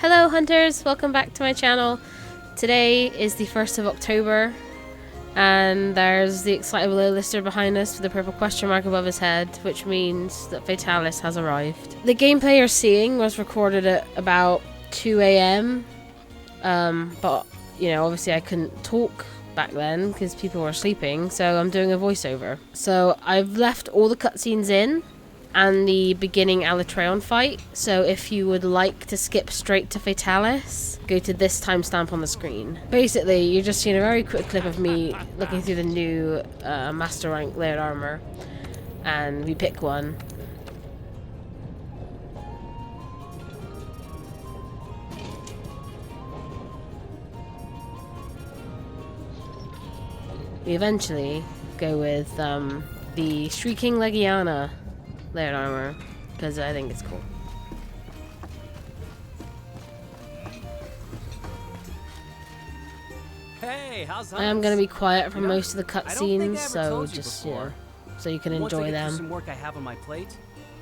Hello hunters, welcome back to my channel. Today is the 1st of October and there's the excitable lister behind us with a purple question mark above his head, which means that Fatalis has arrived. The gameplay you're seeing was recorded at about 2 AM, but you know, obviously I couldn't talk back then because people were sleeping, so I'm doing a voiceover. So I've left all the cutscenes in and the beginning Alatreon fight, so if you would like to skip straight to Fatalis, go to this timestamp on the screen. Basically, you're just seeing a very quick clip of me looking through the new Master Rank layered armor, and we pick one. We eventually go with the Shrieking Legiana layered armor, because I think it's cool. Hey, how's I am going to be quiet for most of the cutscenes, so just, you know, so you can enjoy them. Some work I have on my plate.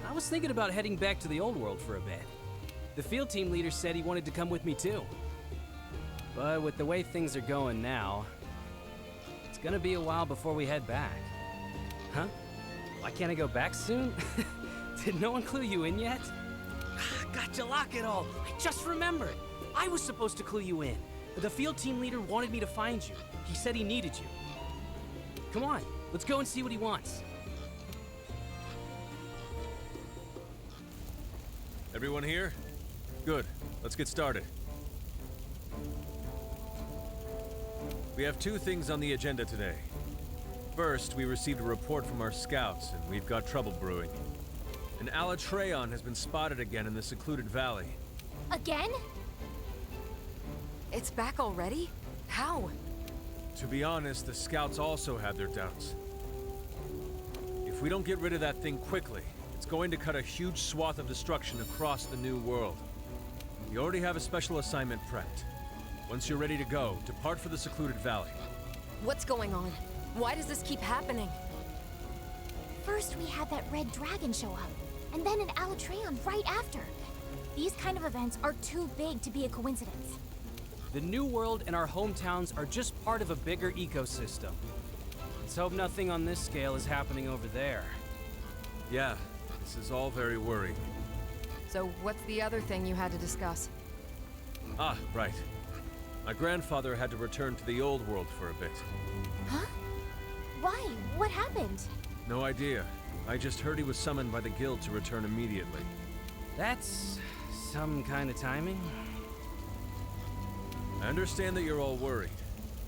I was thinking about heading back to the old world for a bit. The field team leader said he wanted to come with me too. But with the way things are going now, it's gonna be a while before we head back. Huh? Why can't I go back soon? Did no one clue you in yet? Gotcha, lock it all. I just remembered. I was supposed to clue you in. The field team leader wanted me to find you. He said he needed you. Come on, let's go and see what he wants. Everyone here? Good. Let's get started. We have two things on the agenda today. First, we received a report from our scouts, and we've got trouble brewing. An Alatreon has been spotted again in the secluded valley. Again? It's back already? How? To be honest, the scouts also had their doubts. If we don't get rid of that thing quickly, it's going to cut a huge swath of destruction across the new world. We already have a special assignment prepped. Once you're ready to go, depart for the secluded valley. What's going on? Why does this keep happening? First we had that red dragon show up, and then an Alatreon right after. These kind of events are too big to be a coincidence. The new world and our hometowns are just part of a bigger ecosystem. Let's hope nothing on this scale is happening over there. Yeah, this is all very worrying. So what's the other thing you had to discuss? Ah, right. My grandfather had to return to the old world for a bit. Huh? Why? What happened? No idea. I just heard he was summoned by the guild to return immediately. That's some kind of timing. I understand that you're all worried,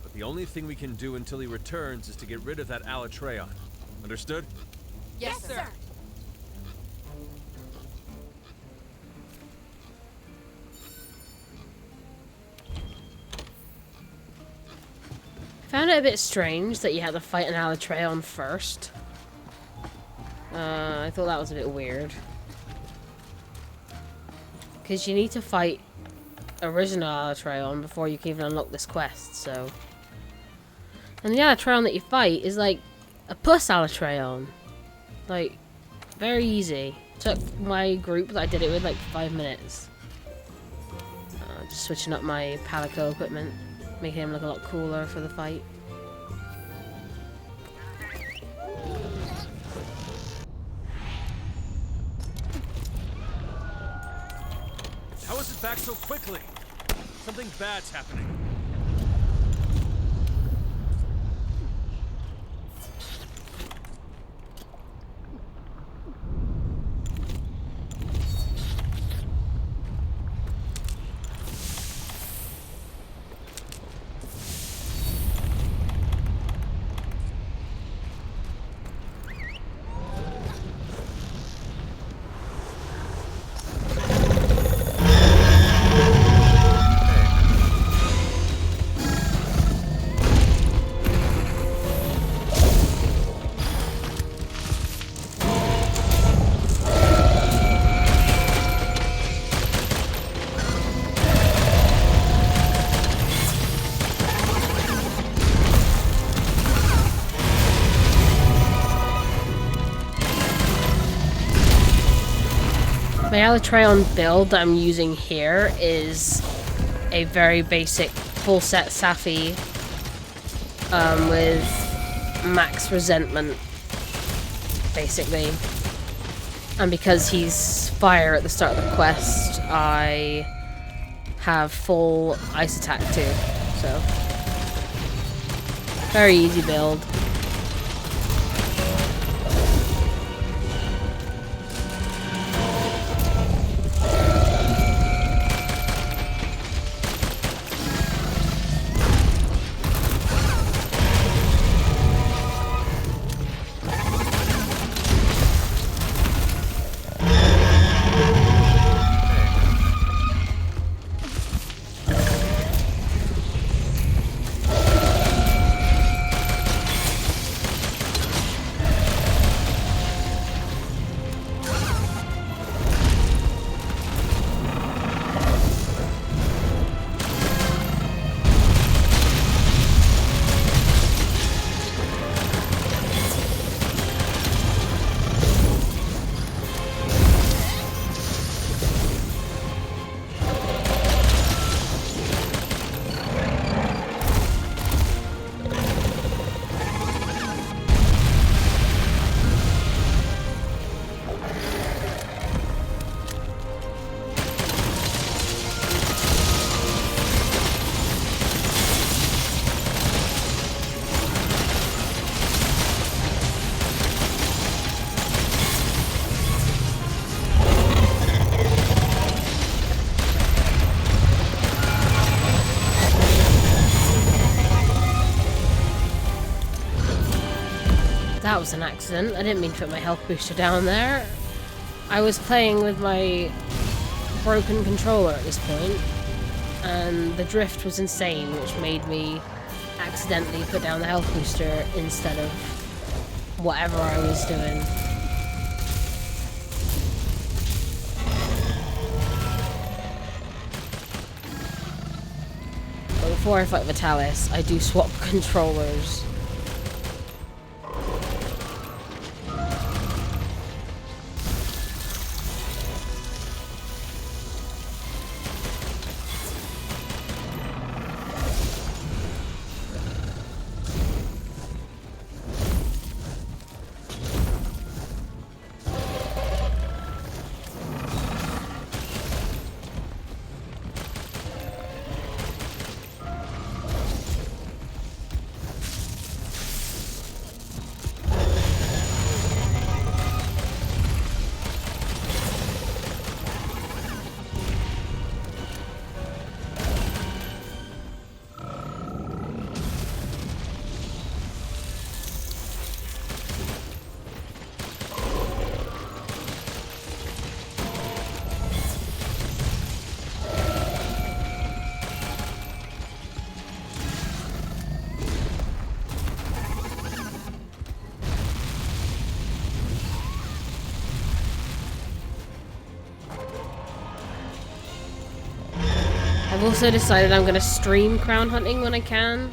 but the only thing we can do until he returns is to get rid of that Alatreon. Understood? Yes, sir. I found it a bit strange that you had to fight an Alatreon first. I thought that was a bit weird. Because you need to fight original Alatreon before you can even unlock this quest, so... And the Alatreon that you fight is like a puss Alatreon. Like, very easy. Took my group that I did it with like 5 minutes. Just switching up my Palico equipment, making him look a lot cooler for the fight. How is it back so quickly? Something bad's happening. Alatreon build that I'm using here is a very basic full set Safi with max resentment, basically. And because he's fire at the start of the quest, I have full ice attack too, so very easy build. That was an accident. I didn't mean to put my health booster down there. I was playing with my broken controller at this point, and the drift was insane, which made me accidentally put down the health booster instead of whatever I was doing. But before I fight Fatalis, I do swap controllers. I've also decided I'm going to stream crown hunting when I can.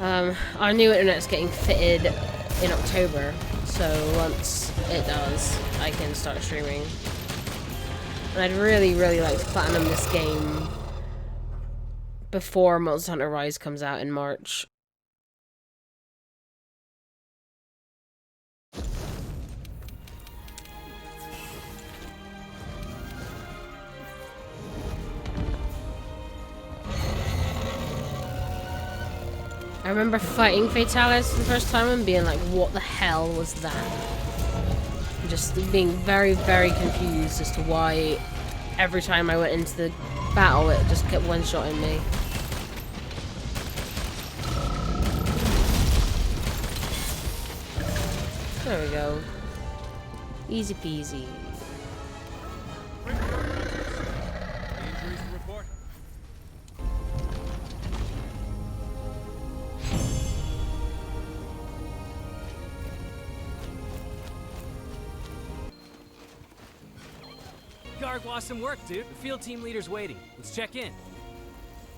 Our new internet's getting fitted in October, so once it does, I can start streaming. And I'd really, really like to platinum this game before Monster Hunter Rise comes out in March. I remember fighting Fatalis the first time and being like, what the hell was that? Just being very, very confused as to why every time I went into the battle it just kept one-shotting me. There we go. Easy peasy. Injuries to report? Garg, awesome work, dude. The field team leader's waiting. Let's check in.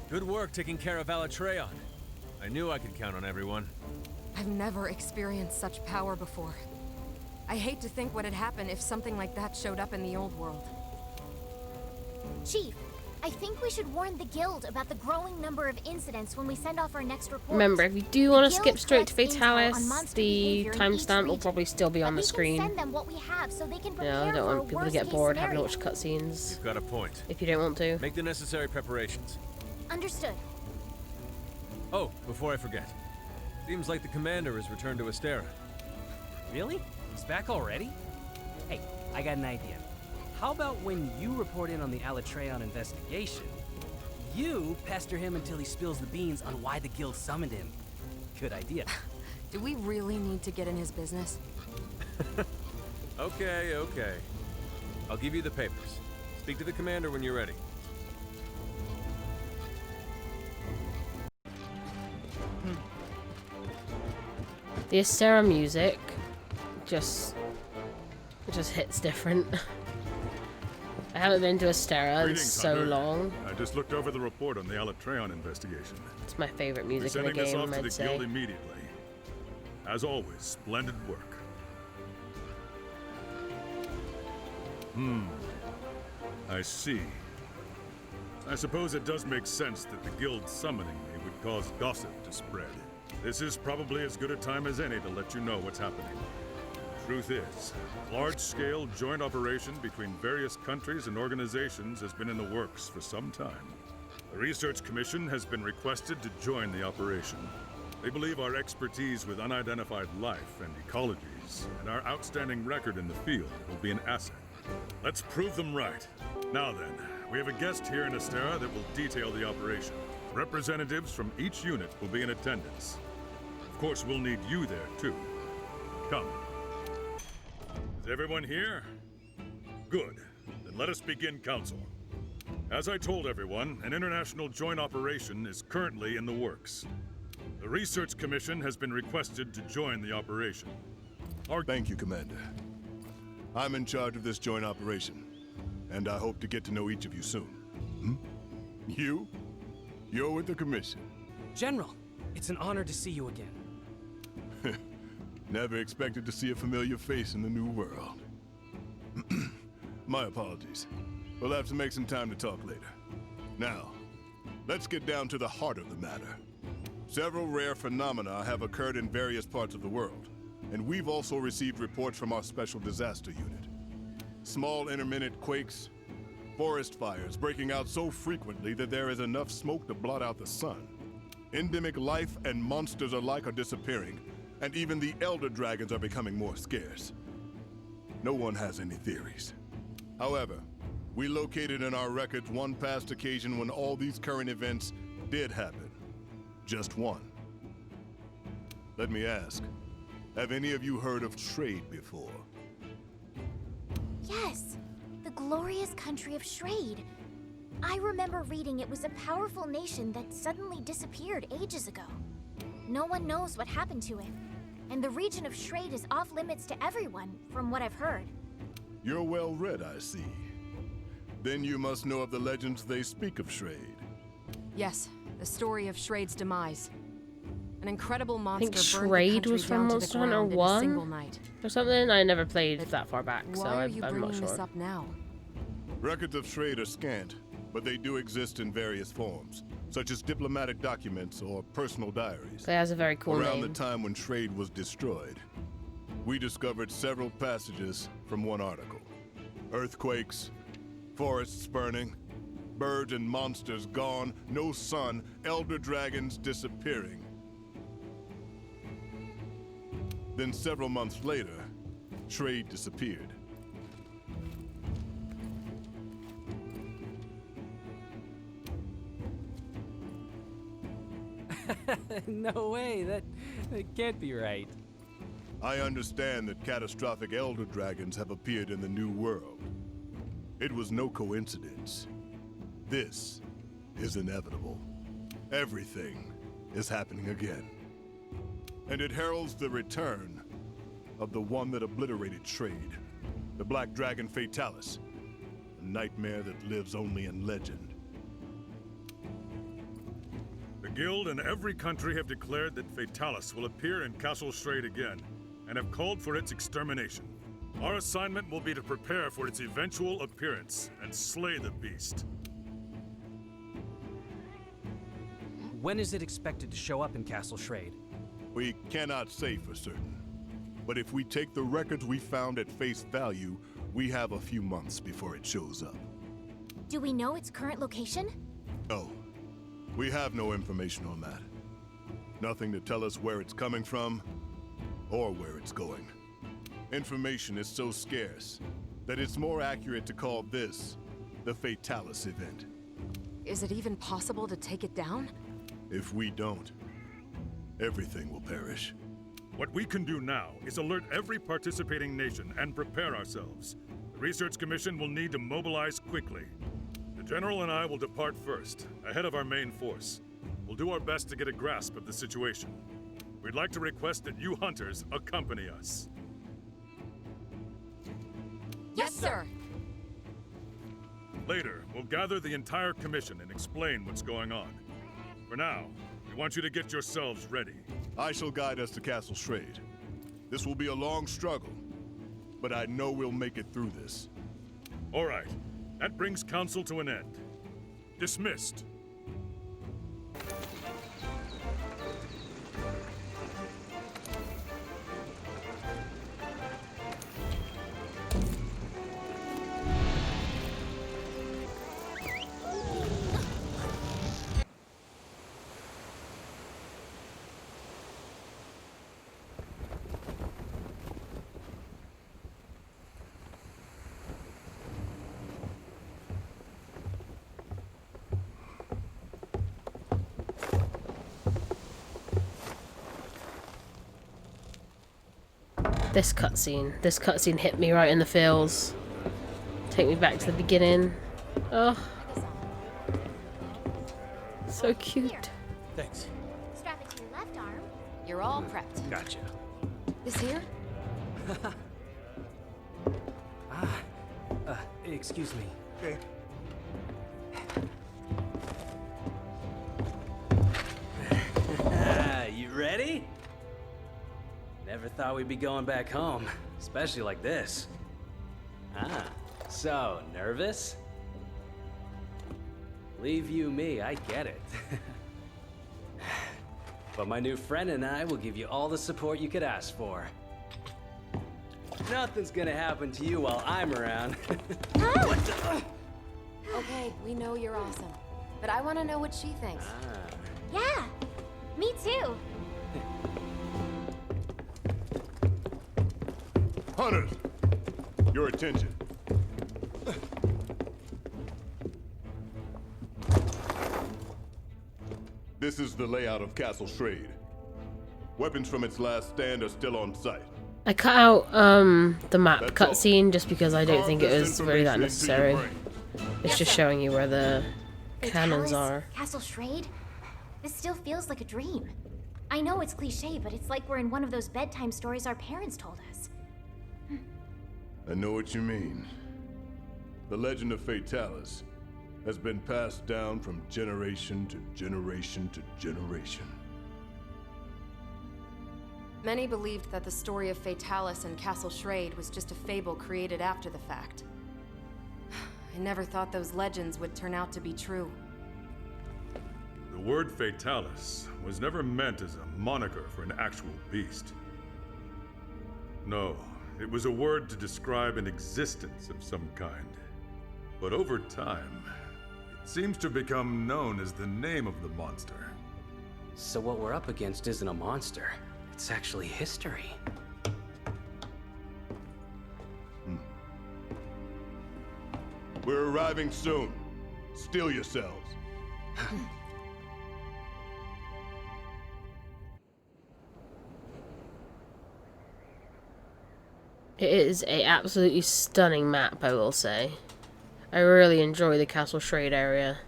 Good work taking care of Alatreon. I knew I could count on everyone. I've never experienced such power before. I hate to think what had happened if something like that showed up in the old world. Chief, I think we should warn the guild about the growing number of incidents when we send off our next report. Remember, if you do want to The skip guild straight to collects intel on Fatalis, monster the behavior in each timestamp will region, probably still be on but the we screen. can send them what we have so they can You prepare know, I don't for want a people to get worst-case bored having to scenario. watch cutscenes You've got a point. if you don't want to. Make the necessary preparations. Understood. Oh, before I forget. Seems like the commander has returned to Astera. Really? He's back already? Hey, I got an idea. How about when you report in on the Alatreon investigation, you pester him until he spills the beans on why the guild summoned him? Good idea. Do we really need to get in his business? Okay, okay. I'll give you the papers. Speak to the commander when you're ready. The Astera music just hits different. I haven't been to Astera in Greetings, so Hunter. long. I just looked over the report on the Alatreon investigation. It's my favorite We're music in the sending this game, off to the I'd say. guild immediately. As always, splendid work. I see. I suppose it does make sense that the guild summoning me would cause gossip to spread. This is probably as good a time as any to let you know what's happening. Truth is, large-scale joint operation between various countries and organizations has been in the works for some time. The Research Commission has been requested to join the operation. They believe our expertise with unidentified life and ecologies and our outstanding record in the field will be an asset. Let's prove them right. Now then, we have a guest here in Astera that will detail the operation. Representatives from each unit will be in attendance. Of course, we'll need you there, too. Come. Is everyone here? Good. Then let us begin council. As I told everyone, an international joint operation is currently in the works. The Research Commission has been requested to join the operation. Thank you, Commander. I'm in charge of this joint operation, and I hope to get to know each of you soon. You? You're with the Commission. General, it's an honor to see you again. Never expected to see a familiar face in the new world. My apologies. We'll have to make some time to talk later. Now, let's get down to the heart of the matter. Several rare phenomena have occurred in various parts of the world, and we've also received reports from our Special Disaster Unit. Small intermittent quakes, forest fires breaking out so frequently that there is enough smoke to blot out the sun. Endemic life and monsters alike are disappearing, and even the elder dragons are becoming more scarce. No one has any theories. However, we located in our records one past occasion when all these current events did happen. Just one. Let me ask, have any of you heard of trade before? Yes, the glorious country of Shrade. I remember reading it was a powerful nation that suddenly disappeared ages ago. No one knows what happened to it, and the region of Shrade is off limits to everyone, from what I've heard. You're well read, I see. Then you must know of the legends they speak of Shrade. Yes, the story of Shrade's demise. An incredible I think monster burned the Shrade country was from down to the Monster Hunter ground in a 1 single night. or something. I never played that far back, so Why are I'm you not bringing this sure. up now? Records of Shrade are scant, but they do exist in various forms, such as diplomatic documents or personal diaries. It has a very cool Around name. the time when Shrade was destroyed, we discovered several passages from one article. Earthquakes, forests burning, birds and monsters gone, no sun, elder dragons disappearing. Then several months later, Shrade disappeared. No way, that can't be right. I understand that catastrophic elder dragons have appeared in the New World. It was no coincidence. This is inevitable. Everything is happening again. And it heralds the return of the one that obliterated Shrade, the Black Dragon Fatalis, a nightmare that lives only in legend. The Guild and every country have declared that Fatalis will appear in Castle Shrade again, and have called for its extermination. Our assignment will be to prepare for its eventual appearance and slay the beast. When is it expected to show up in Castle Schrade? We cannot say for certain. But if we take the records we found at face value, we have a few months before it shows up. Do we know its current location? No. We have no information on that. Nothing to tell us where it's coming from, or where it's going. Information is so scarce that it's more accurate to call this the Fatalis event. Is it even possible to take it down? If we don't, everything will perish. What we can do now is alert every participating nation and prepare ourselves. The Research Commission will need to mobilize quickly. The General and I will depart first, ahead of our main force. We'll do our best to get a grasp of the situation. We'd like to request that you hunters accompany us. Yes, sir! Later, we'll gather the entire commission and explain what's going on. For now, we want you to get yourselves ready. I shall guide us to Castle Schrade. This will be a long struggle, but I know we'll make it through this. All right, that brings council to an end. Dismissed. This cutscene hit me right in the feels. Take me back to the beginning. Oh, so cute. Thanks. Strap it to your left arm. You're all prepped. Gotcha. This here? Excuse me. Okay. You ready? Never thought we'd be going back home, especially like this. So, nervous? Leave you me, I get it. But my new friend and I will give you all the support you could ask for. Nothing's gonna happen to you while I'm around. What the? Okay, we know you're awesome. But I want to know what she thinks. Yeah, me too. Hunters, your attention. This is the layout of Castle Schrade. Weapons from its last stand are still on site. I cut out the map That's all. cutscene just because I don't Carve think it this was really that information into your necessary. brain. It's just showing you where the cannons Fatalis, are. Castle Schrade? This still feels like a dream. I know it's cliche, but it's like we're in one of those bedtime stories our parents told us. I know what you mean. The legend of Fatalis has been passed down from generation to generation to generation. Many believed that the story of Fatalis and Castle Schrade was just a fable created after the fact. I never thought those legends would turn out to be true. The word Fatalis was never meant as a moniker for an actual beast. No, it was a word to describe an existence of some kind. But over time, it seems to have become known as the name of the monster. So what we're up against isn't a monster. It's actually history. We're arriving soon. Steel yourselves. It is a absolutely stunning map, I will say. I really enjoy the Castle Schrade area.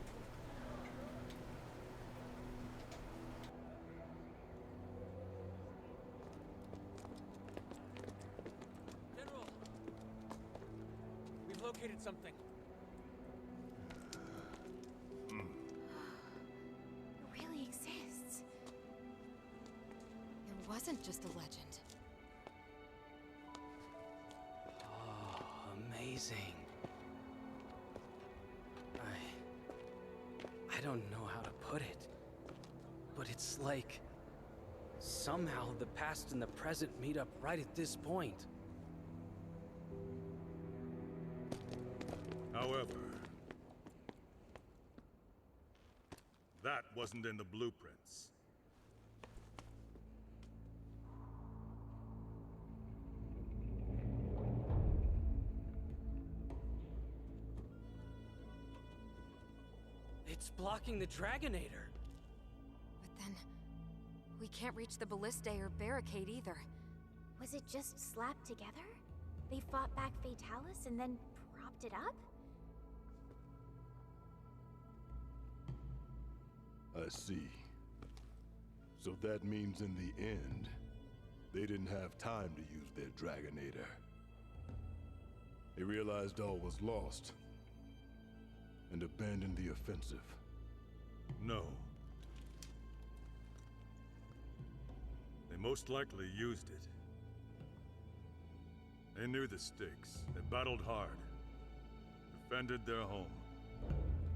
General, we've located something. It really exists. It wasn't just a legend. I don't know how to put it, but it's like somehow the past and the present meet up right at this point. However, that wasn't in the blueprints. It's blocking the Dragonator. But then, we can't reach the ballistae or barricade either. Was it just slapped together? They fought back Fatalis and then propped it up? I see. So that means in the end, they didn't have time to use their Dragonator. They realized all was lost and abandoned the offensive. No. They most likely used it. They knew the stakes. They battled hard, defended their home,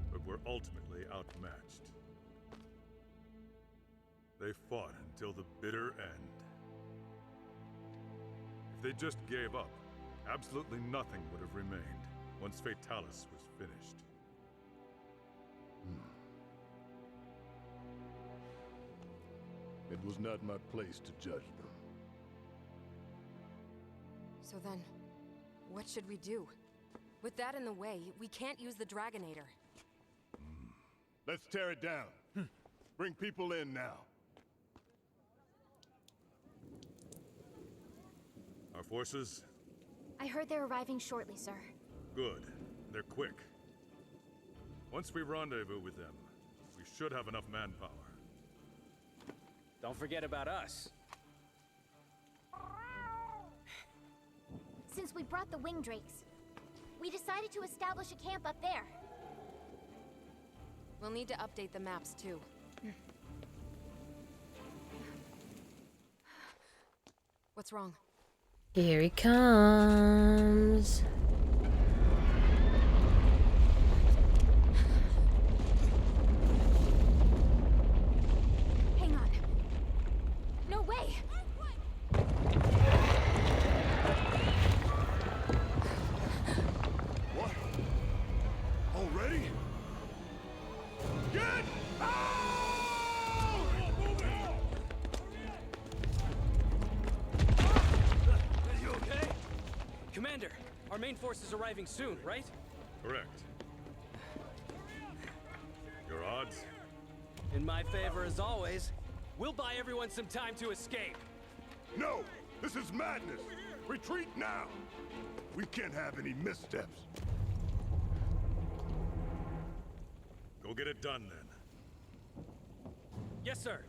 but were ultimately outmatched. They fought until the bitter end. If they just gave up, absolutely nothing would have remained once Fatalis was finished. It was not my place to judge them. So then, what should we do? With that in the way, we can't use the Dragonator. Let's tear it down. Bring people in now. Our forces? I heard they're arriving shortly, sir. Good. They're quick. Once we rendezvous with them, we should have enough manpower. Don't forget about us. Since we brought the wing drakes, we decided to establish a camp up there. We'll need to update the maps too. What's wrong? Here he comes. Hang on. No way! What? Already? Get out! You okay? Commander, our main force is arriving soon, right? Correct. Your odds? In my favor as always. We'll buy everyone some time to escape. No! This is madness! Retreat now! We can't have any missteps. Go get it done then. Yes, sir.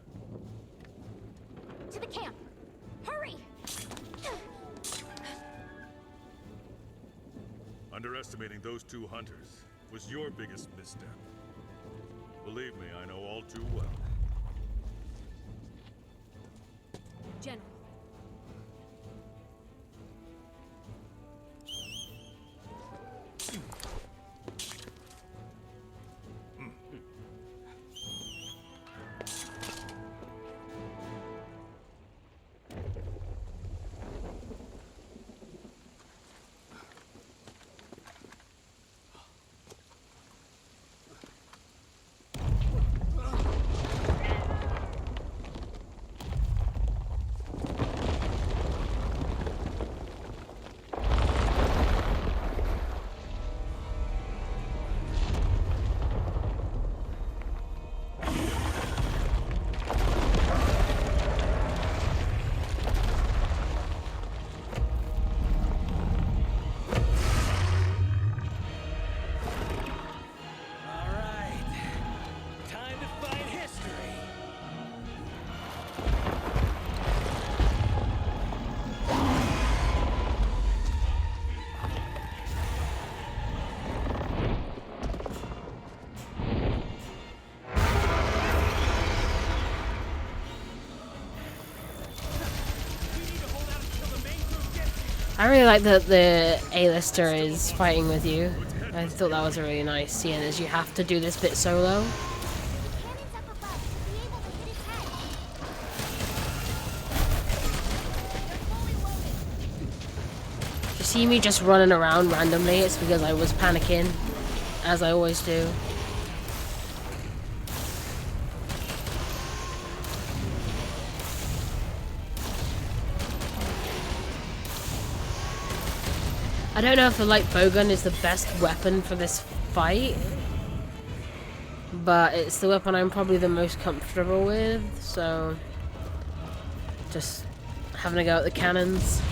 To the camp! Hurry! Underestimating those two hunters was your biggest misstep. Believe me, I know all too well. General. I really like that the A-lister is fighting with you. I thought that was really nice, seeing as you have to do this bit solo. see me just running around randomly, it's because I was panicking, as I always do. I don't know if the light bowgun is the best weapon for this fight, but it's the weapon I'm probably the most comfortable with, so just having a go at the cannons.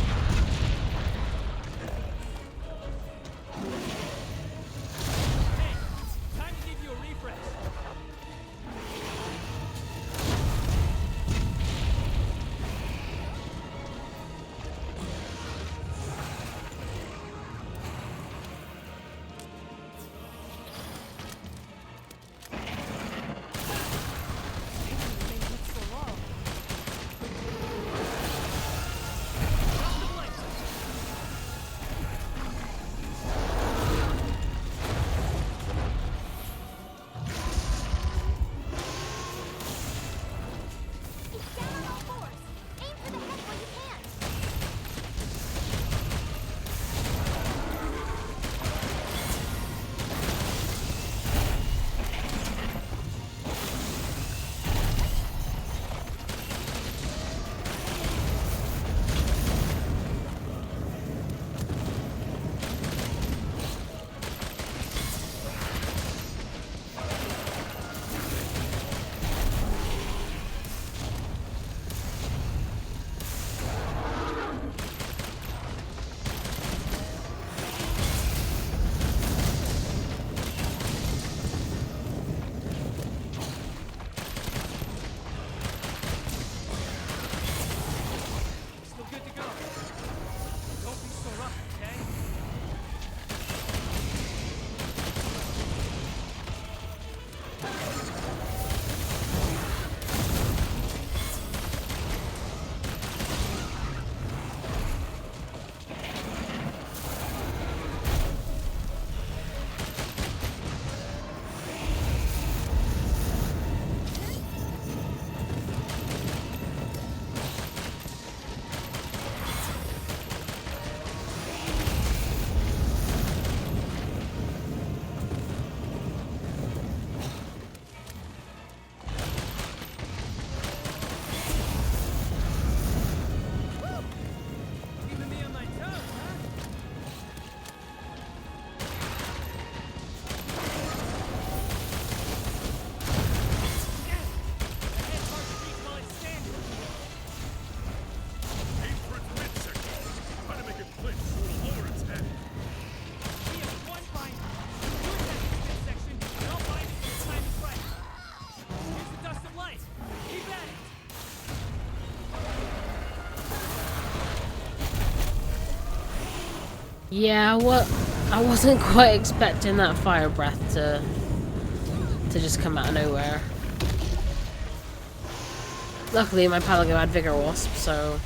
Yeah, well, I wasn't quite expecting that fire breath to just come out of nowhere. Luckily, my Palago had Vigor Wasp, so...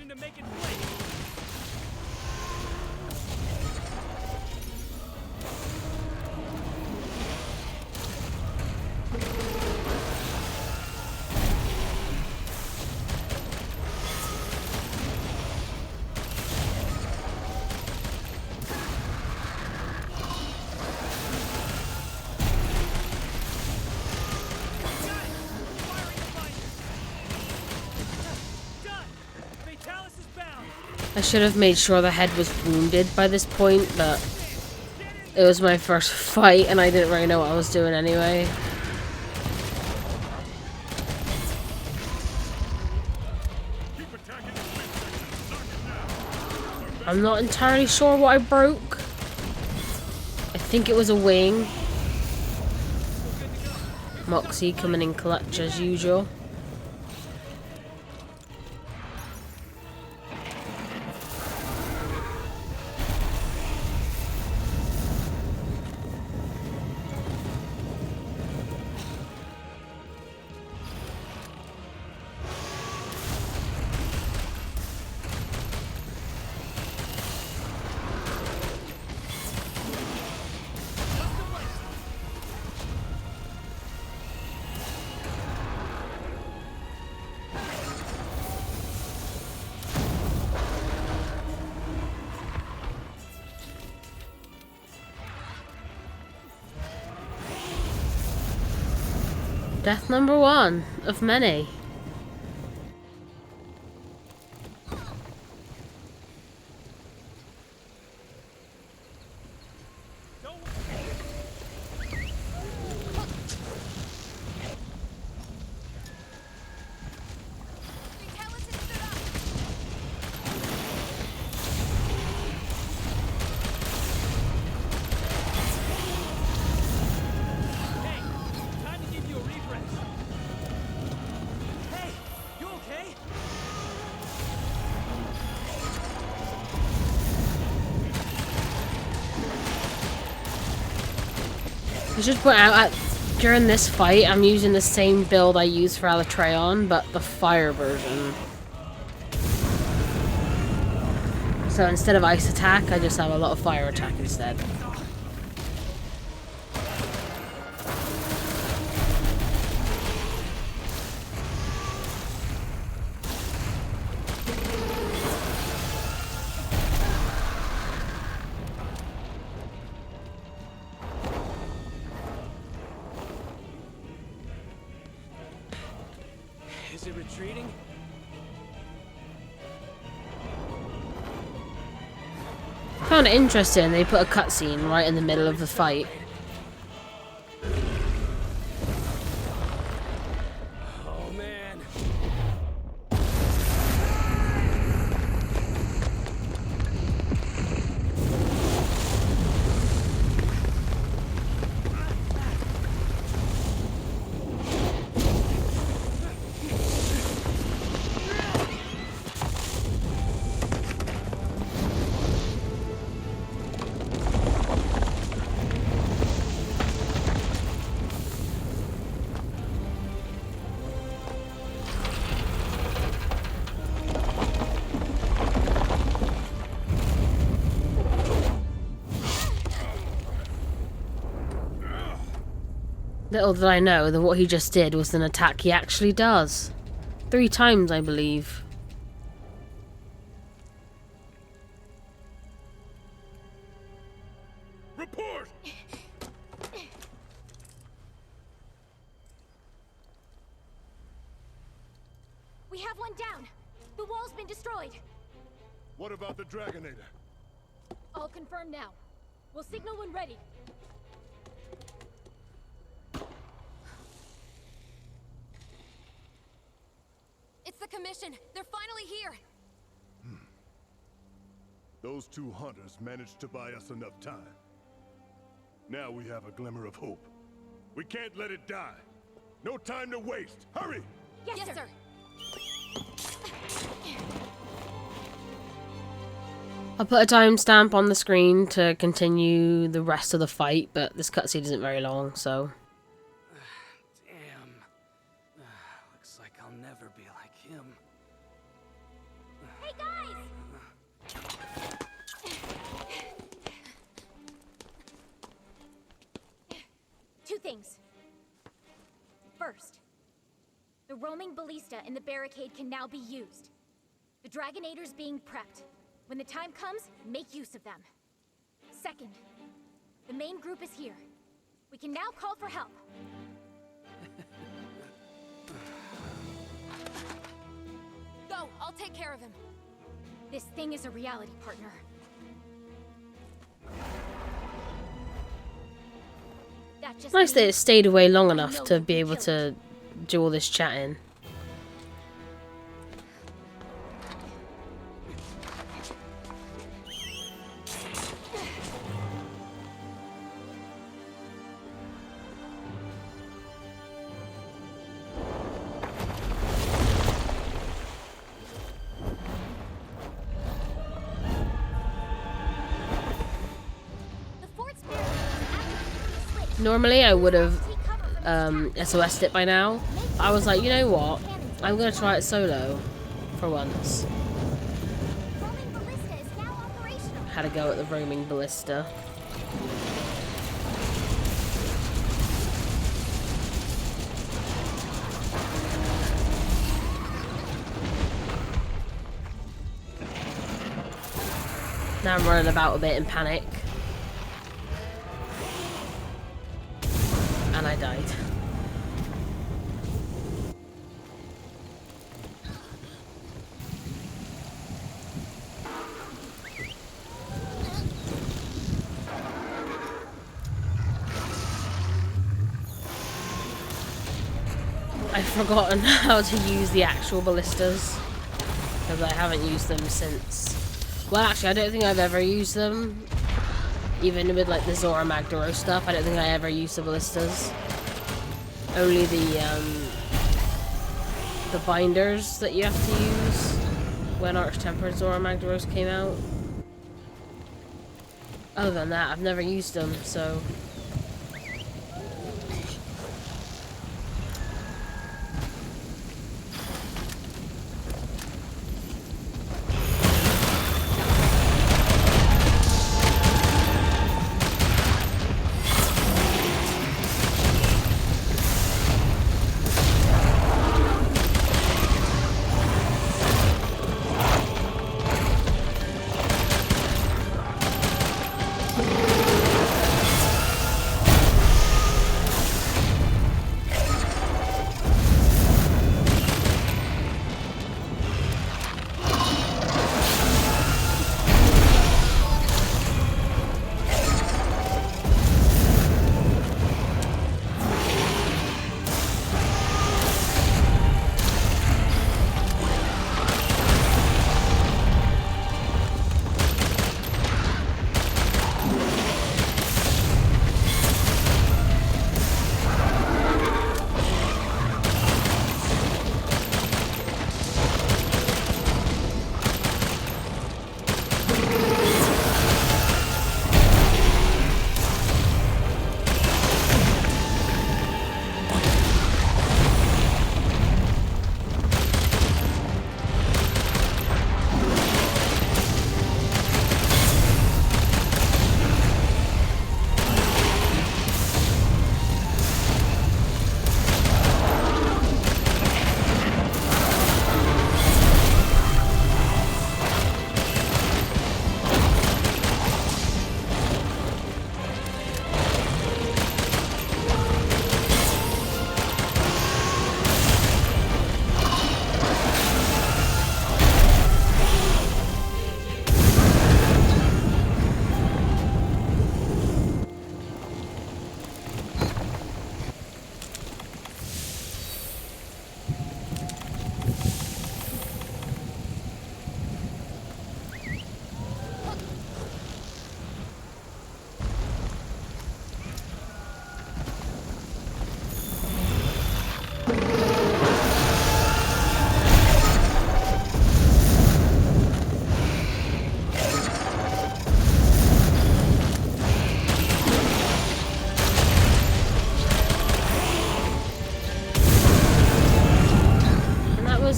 to make it blink. Fatalis is bound. I should have made sure the head was wounded by this point, but it was my first fight and I didn't really know what I was doing anyway. I'm not entirely sure what I broke. I think it was a wing. Moxie coming in clutch as usual. Death number 1 of many. I should point out, during this fight, I'm using the same build I used for Alatreon, but the fire version. So instead of ice attack, I just have a lot of fire attack instead. Is it retreating? Found it interesting, they put a cutscene right in the middle of the fight. Oh man. Little did I know that what he just did was an attack he actually does. 3 times, I believe. Report! We have one down. The wall's been destroyed. What about the Dragonator? All confirmed now. We'll signal when ready. It's the Commission. They're finally here. Those 2 hunters managed to buy us enough time. Now we have a glimmer of hope. We can't let it die. No time to waste. Hurry! Yes, sir. I'll put a timestamp on the screen to continue the rest of the fight, but this cutscene isn't very long, so... Damn. Looks like I'll never be like him. Hey, guys! 2 things. First, the roaming ballista in the barricade can now be used. The Dragonator's being prepped. When the time comes, make use of them. Second, the main group is here. We can now call for help. The Go! I'll take care of him. This thing is a reality, partner. That just Nice that it means stayed away long I enough know to you be can able kill to do all this chatting. the fort spirit is activating the switch. Normally I would have Take cover from this tower. SOS'd it by now. I was like, you know what? I'm gonna try it solo for once. Roaming ballista is now operational. Had a go at the roaming ballista. Now I'm running about a bit in panic. And I died. I've forgotten how to use the actual ballistas. Because I haven't used them since... Well, actually, I don't think I've ever used them. Even with, like, the Zora Magdaros stuff, I don't think I ever used the ballistas. Only the binders that you have to use when Arch-Tempered Zora Magdaros came out. Other than that, I've never used them, so...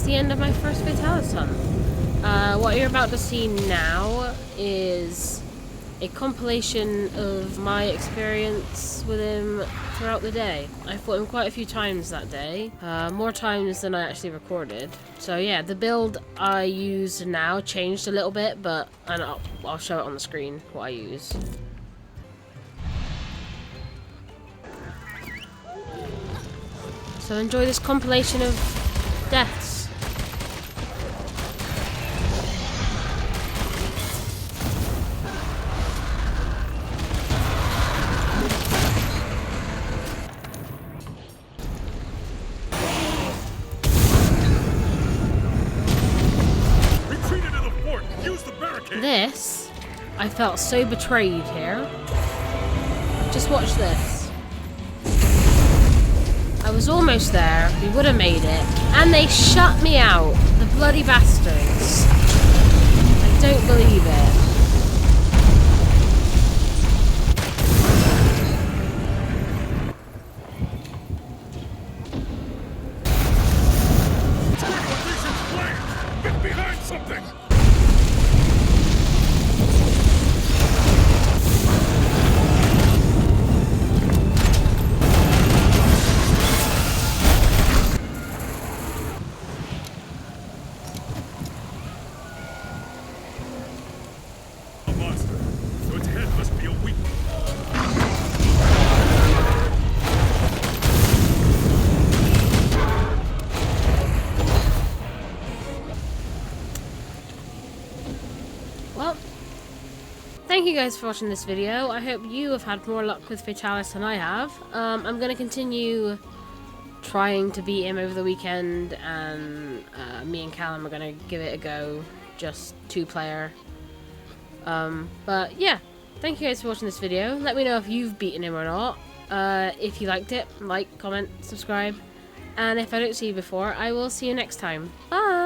The end of my first Fatalis hunt. What you're about to see now is a compilation of my experience with him throughout the day. I fought him quite a few times that day, more times than I actually recorded. So yeah, the build I use now changed a little bit, but I'll show it on the screen what I use. So enjoy this compilation of deaths. This, I felt so betrayed here. Just watch this. I was almost there, we would have made it, and they shut me out. The bloody bastards. I don't believe it. Get behind something! A monster, so its head must be a weak one. Well, thank you guys for watching this video. I hope you have had more luck with Fatalis than I have. I'm going to continue trying to beat him over the weekend, and me and Callum are going to give it a go, just 2-player. But yeah, thank you guys for watching this video. Let me know if you've beaten him or not. If you liked it, like, comment, subscribe. And if I don't see you before, I will see you next time. Bye!